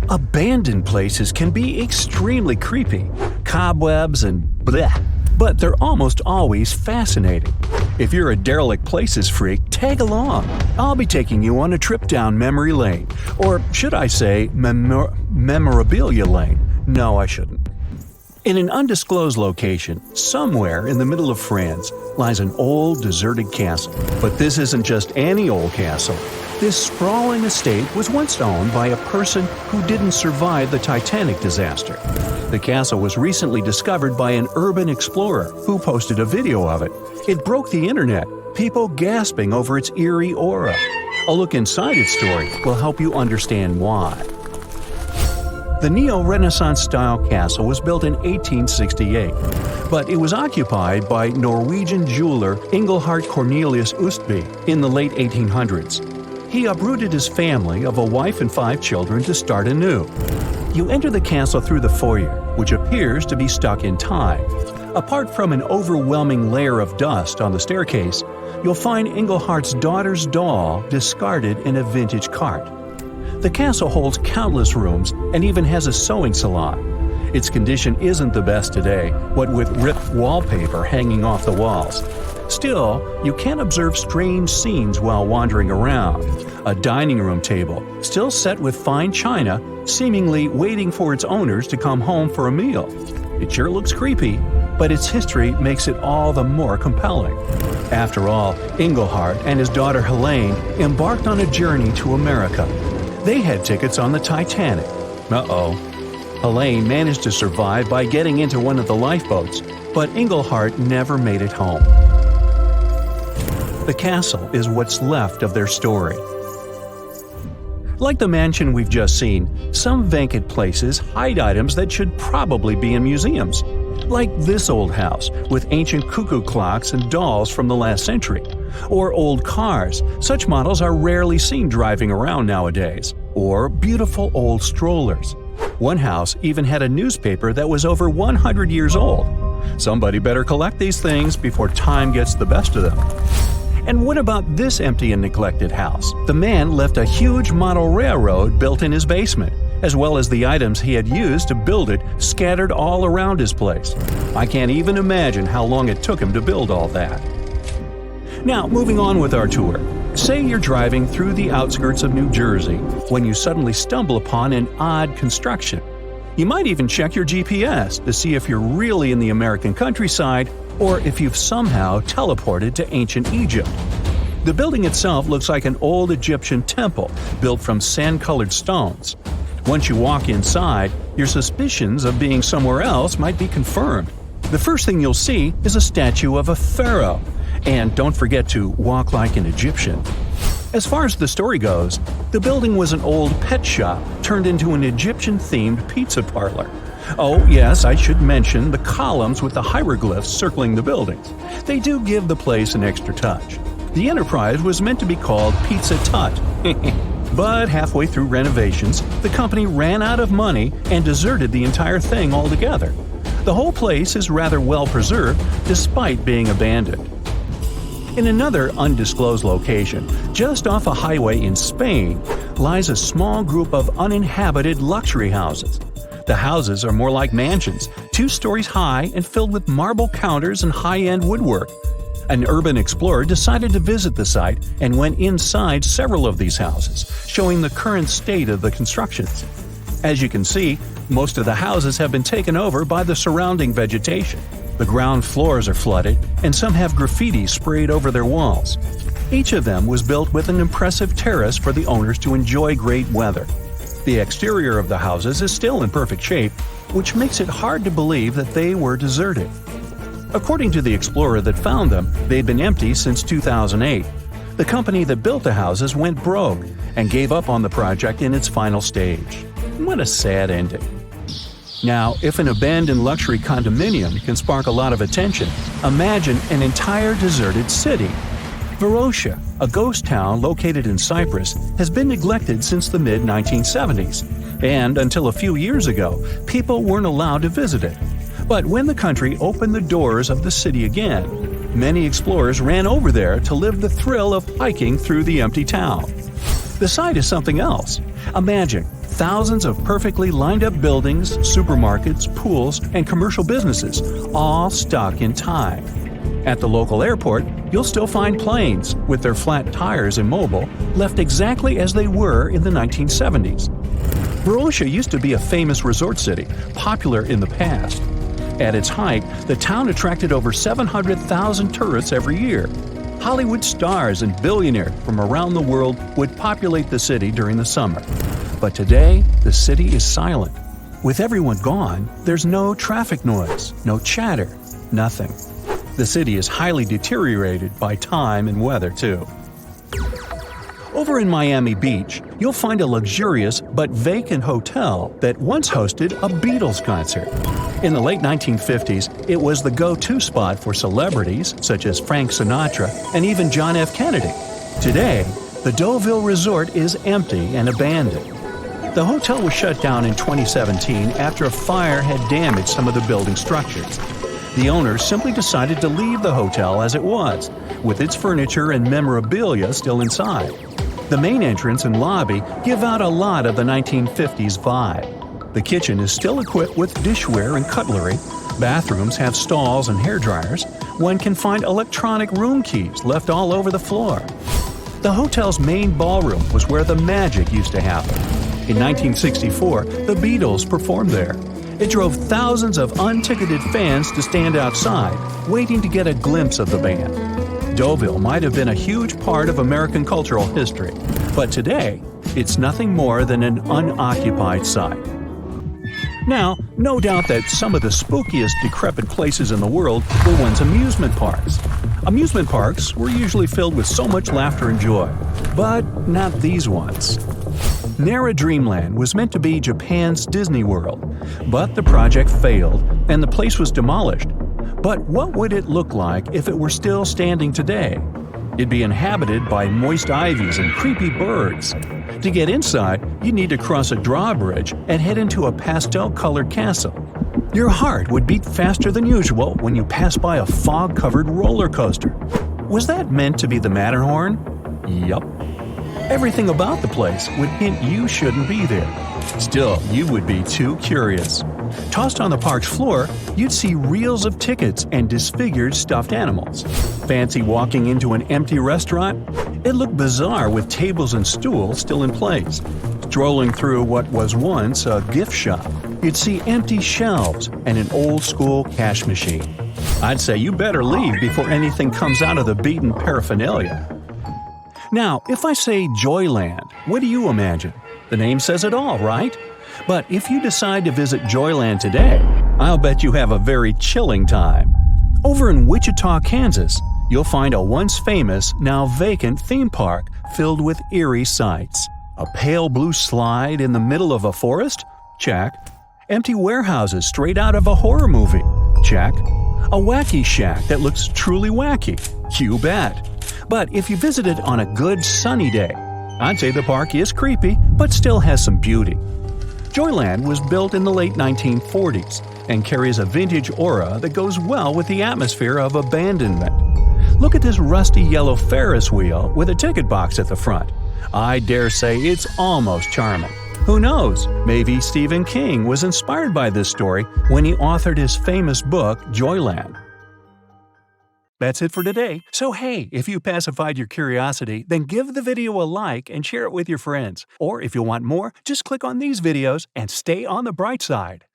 Abandoned places can be extremely creepy, cobwebs and bleh, but they're almost always fascinating. If you're a derelict places freak, tag along. I'll be taking you on a trip down memory lane, or should I say memorabilia lane? No, I shouldn't. In an undisclosed location, somewhere in the middle of France, lies an old deserted castle. But this isn't just any old castle. This sprawling estate was once owned by a person who didn't survive the Titanic disaster. The castle was recently discovered by an urban explorer who posted a video of it. It broke the internet, people gasping over its eerie aura. A look inside its story will help you understand why. The Neo-Renaissance style castle was built in 1868, but it was occupied by Norwegian jeweler Engelhard Cornelius Østby in the late 1800s. He uprooted his family of a wife and 5 children to start anew. You enter the castle through the foyer, which appears to be stuck in time. Apart from an overwhelming layer of dust on the staircase, you'll find Engelhardt's daughter's doll discarded in a vintage cart. The castle holds countless rooms and even has a sewing salon. Its condition isn't the best today, what with ripped wallpaper hanging off the walls. Still, you can observe strange scenes while wandering around. A dining room table, still set with fine china, seemingly waiting for its owners to come home for a meal. It sure looks creepy, but its history makes it all the more compelling. After all, Engelhard and his daughter Helene embarked on a journey to America. They had tickets on the Titanic. Uh-oh. Helene managed to survive by getting into one of the lifeboats, but Engelhard never made it home. The castle is what's left of their story. Like the mansion we've just seen, some vacant places hide items that should probably be in museums. Like this old house with ancient cuckoo clocks and dolls from the last century. Or old cars, such models are rarely seen driving around nowadays. Or beautiful old strollers. One house even had a newspaper that was over 100 years old. Somebody better collect these things before time gets the best of them. And what about this empty and neglected house? The man left a huge model railroad built in his basement, as well as the items he had used to build it scattered all around his place. I can't even imagine how long it took him to build all that. Now, moving on with our tour. Say you're driving through the outskirts of New Jersey when you suddenly stumble upon an odd construction. You might even check your GPS to see if you're really in the American countryside or if you've somehow teleported to ancient Egypt. The building itself looks like an old Egyptian temple built from sand-colored stones. Once you walk inside, your suspicions of being somewhere else might be confirmed. The first thing you'll see is a statue of a pharaoh. And don't forget to walk like an Egyptian. As far as the story goes, the building was an old pet shop turned into an Egyptian-themed pizza parlor. Oh, yes, I should mention the columns with the hieroglyphs circling the buildings. They do give the place an extra touch. The enterprise was meant to be called Pizza Tut. But halfway through renovations, the company ran out of money and deserted the entire thing altogether. The whole place is rather well preserved despite being abandoned. In another undisclosed location, just off a highway in Spain, lies a small group of uninhabited luxury houses. The houses are more like mansions, 2 stories high and filled with marble counters and high-end woodwork. An urban explorer decided to visit the site and went inside several of these houses, showing the current state of the constructions. As you can see, most of the houses have been taken over by the surrounding vegetation. The ground floors are flooded, and some have graffiti sprayed over their walls. Each of them was built with an impressive terrace for the owners to enjoy great weather. The exterior of the houses is still in perfect shape, which makes it hard to believe that they were deserted. According to the explorer that found them, they'd been empty since 2008. The company that built the houses went broke and gave up on the project in its final stage. What a sad ending. Now, if an abandoned luxury condominium can spark a lot of attention, imagine an entire deserted city. Varosha, a ghost town located in Cyprus, has been neglected since the mid-1970s, and until a few years ago, people weren't allowed to visit it. But when the country opened the doors of the city again, many explorers ran over there to live the thrill of hiking through the empty town. The site is something else. Imagine Thousands of perfectly lined up buildings, supermarkets, pools, and commercial businesses, all stuck in time. At the local airport, you'll still find planes, with their flat tires immobile, left exactly as they were in the 1970s. Brochure used to be a famous resort city, popular in the past. At its height, the town attracted over 700,000 tourists every year. Hollywood stars and billionaires from around the world would populate the city during the summer. But today, the city is silent. With everyone gone, there's no traffic noise, no chatter, nothing. The city is highly deteriorated by time and weather, too. Over in Miami Beach, you'll find a luxurious but vacant hotel that once hosted a Beatles concert. In the late 1950s, it was the go-to spot for celebrities such as Frank Sinatra and even John F. Kennedy. Today, the Deauville Resort is empty and abandoned. The hotel was shut down in 2017 after a fire had damaged some of the building structures. The owners simply decided to leave the hotel as it was, with its furniture and memorabilia still inside. The main entrance and lobby give out a lot of the 1950s vibe. The kitchen is still equipped with dishware and cutlery. Bathrooms have stalls and hairdryers. One can find electronic room keys left all over the floor. The hotel's main ballroom was where the magic used to happen. In 1964, the Beatles performed there. It drove thousands of unticketed fans to stand outside, waiting to get a glimpse of the band. Deauville might have been a huge part of American cultural history, but today, it's nothing more than an unoccupied site. Now, no doubt that some of the spookiest decrepit places in the world were once amusement parks. Amusement parks were usually filled with so much laughter and joy, but not these ones. Nara Dreamland was meant to be Japan's Disney World, but the project failed and the place was demolished. But what would it look like if it were still standing today? It'd be inhabited by moist ivies and creepy birds. To get inside, you'd need to cross a drawbridge and head into a pastel-colored castle. Your heart would beat faster than usual when you pass by a fog-covered roller coaster. Was that meant to be the Matterhorn? Yup. Everything about the place would hint you shouldn't be there. Still, you would be too curious. Tossed on the park's floor, you'd see reels of tickets and disfigured stuffed animals. Fancy walking into an empty restaurant? It looked bizarre with tables and stools still in place. Strolling through what was once a gift shop, you'd see empty shelves and an old-school cash machine. I'd say you better leave before anything comes out of the beaten paraphernalia. Now, if I say Joyland, what do you imagine? The name says it all, right? But if you decide to visit Joyland today, I'll bet you have a very chilling time. Over in Wichita, Kansas, you'll find a once famous, now vacant theme park filled with eerie sights. A pale blue slide in the middle of a forest? Check. Empty warehouses straight out of a horror movie? Check. A wacky shack that looks truly wacky? You bet. But if you visit it on a good sunny day, I'd say the park is creepy, but still has some beauty. Joyland was built in the late 1940s and carries a vintage aura that goes well with the atmosphere of abandonment. Look at this rusty yellow Ferris wheel with a ticket box at the front. I dare say it's almost charming. Who knows, maybe Stephen King was inspired by this story when he authored his famous book, Joyland. That's it for today. So hey, if you pacified your curiosity, then give the video a like and share it with your friends. Or if you want more, just click on these videos and stay on the bright side.